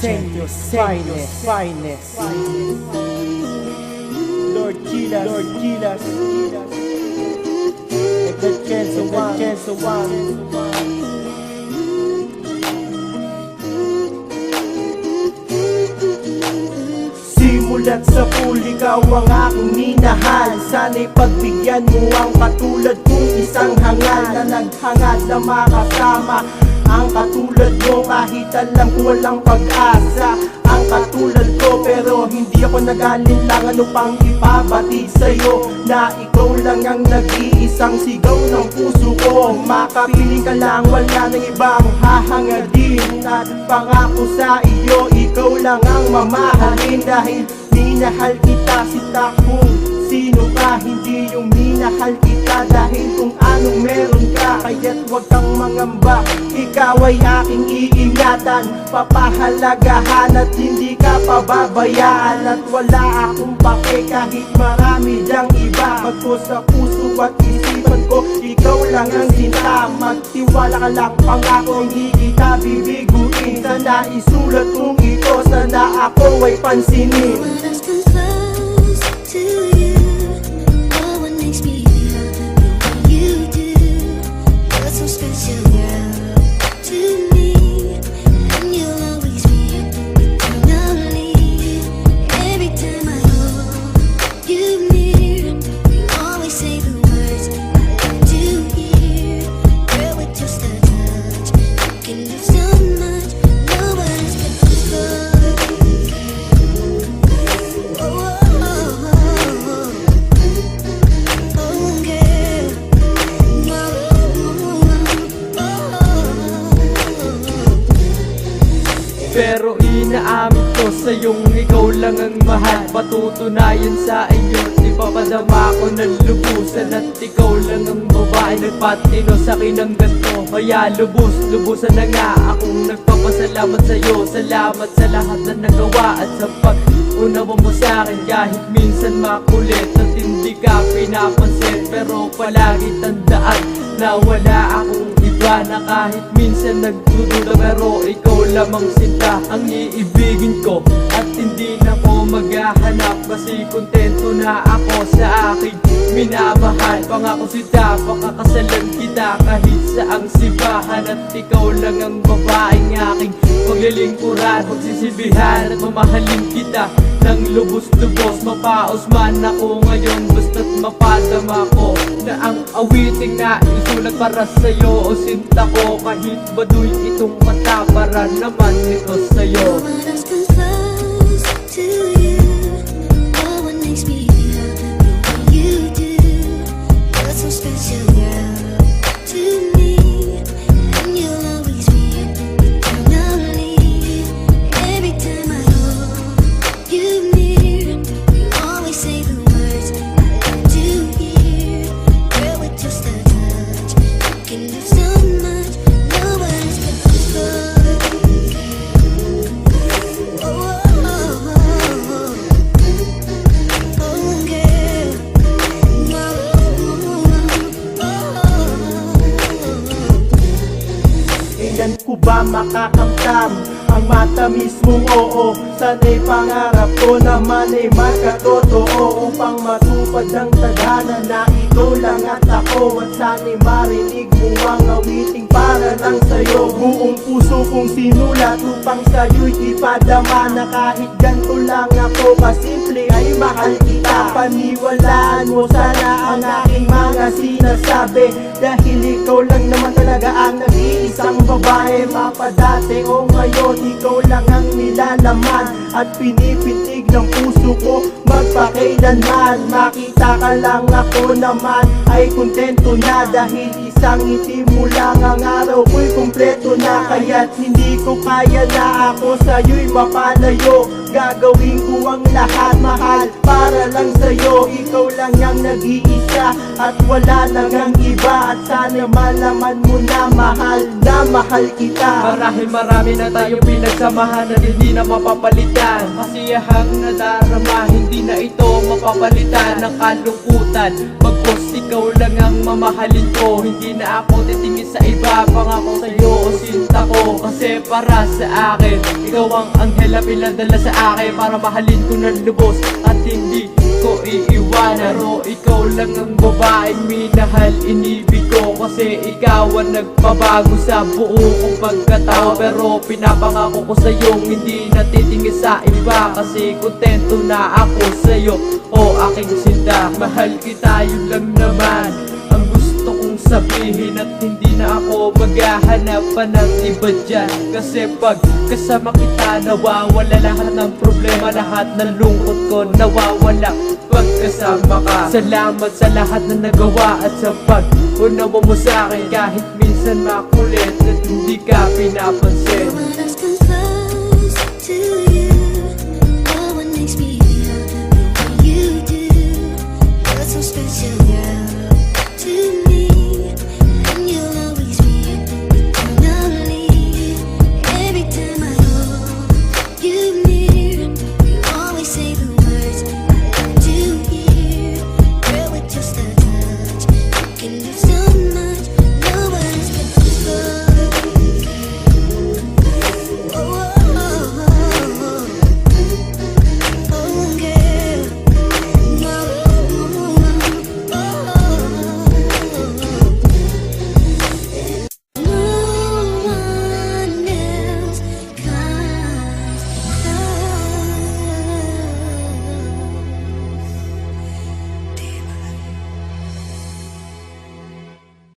Senyor's finest. Lord Gilas, Chance One. Simulat sa pool, ikaw ang aking minahal. Sana'y pagbigyan mo ang katulad kong isang hangal na naghangad na makasama ang katulad mo kahit alam ko walang pag-asa. Ang katulad ko pero hindi ako nag-alinlangan upang ipabati sa'yo na ikaw lang ang nag-iisang sigaw ng puso ko. Makapiling ka lang, wala nang ibang hahangadin. At pangako sa iyo, ikaw lang ang mamahalin. Dahil minahal kita, sita kung sino ka, hindi yung minahal kita dahil kung anong meron ka. Kaya't huwag kang mangamba, ikaw ay aking iingatan, papahalagahan at hindi ka pababayaan. At wala akong pake kahit marami dyang iba. Magko sa puso at isipan ko, ikaw lang ang sinta. Magtiwala ka lang, pangako hindi kita bibiguin. Sana isulat kong ito, sana ako ay pansinin. Pero inaamin ko sa'yong ikaw lang ang mahal. Patutunayan sa iyo, ipapadama ko ng lubusan. At ikaw lang ang babae nagpatino sa'kin ng ganto. Kaya lubusan na nga akong nagpapasalamat sa'yo. Salamat sa lahat na nagawa at sa pag-unawa mo sa'kin. Kahit minsan makulit at hindi ka pinapansin, pero palagi tandaan na wala akong iba. Na kahit minsan nagdududa, pero ikaw lamang sinta ang iibigin ko. At hindi na ko maghahanap kasi kontento na ako sa aking minamahal. Pangako sita, pakakasalan kita kahit saang sibahan. At ikaw lang ang babaeng aking paglilingkuran, pagsisilbihan at mamahalin kita ng lubos-lubos. Mapaos man ako ngayon basta't mapadama ko na ang awiting na isulat para sa'yo. O sinta ko kahit baduy itong mata, para naman ito sa'yo. Kailan ko ba makakamtam ang matamis mong oo? Sana'y pangarap ko naman ay magkatotoo, upang matupad ang tadhana na ikaw lang at ako. At sana'y marinig mo ang awiting para lang sa'yo. Buong puso kong sinulat upang sa'yo'y ipadama na kahit ganito lang ako kasimple ay mahal kita. Paniwalaan mo sana ang aking mga sinasabi, dahil ikaw lang naman talaga ang nag-iisang babae. Mapadati o ngayon, ikaw lang ang nilalaman at pinipitig ng puso ko magpakailanman. Makita ka lang, ako naman ay kontento na, dahil isang ngiti mo lang ang araw ko'y kumpleto na. Kaya't hindi ko kaya na ako sa'yo'y mapalayo. Gagawin ko ang lahat, mahal, para lang sa'yo. Ikaw lang ang nag-iisa at wala lang ang iba. At sana malaman mo na mahal kita. Marami na tayo pinagsamahan at hindi na mapapalitan. Kasiyahang nadarama, hindi na ito mapapalitan. Ng kalungkutan, lubos, ikaw lang ang mamahalin ko. Hindi na ako titingin sa iba, pangako sa'yo o sinta ko. Kasi para sa akin, ikaw ang anghel na pinadala sa akin para mahalin ko ng lubos at hindi ko iiwanan. Pero ikaw lang ang babaeng minahal, inibig ko. Kasi ikaw ang nagpabago sa buo kong pagkatao. Pero pinapangako ko sa'yo, hindi natitingin sa iba. Kasi kontento na ako sa'yo, o aking sinta. Mahal kita, yun lang naman ang gusto kong sabihin. At hindi na ako maghahanap pa ng iba dyan. Kasi pag kasama kita, nawawala lahat ng problema. Lahat ng lungkot ko nawawala pag kasama ka. Salamat sa lahat na nagawa at sa pag-unawa mo sa'kin. Kahit minsan makulit at hindi ka pinapansin. I wanna stand close to you.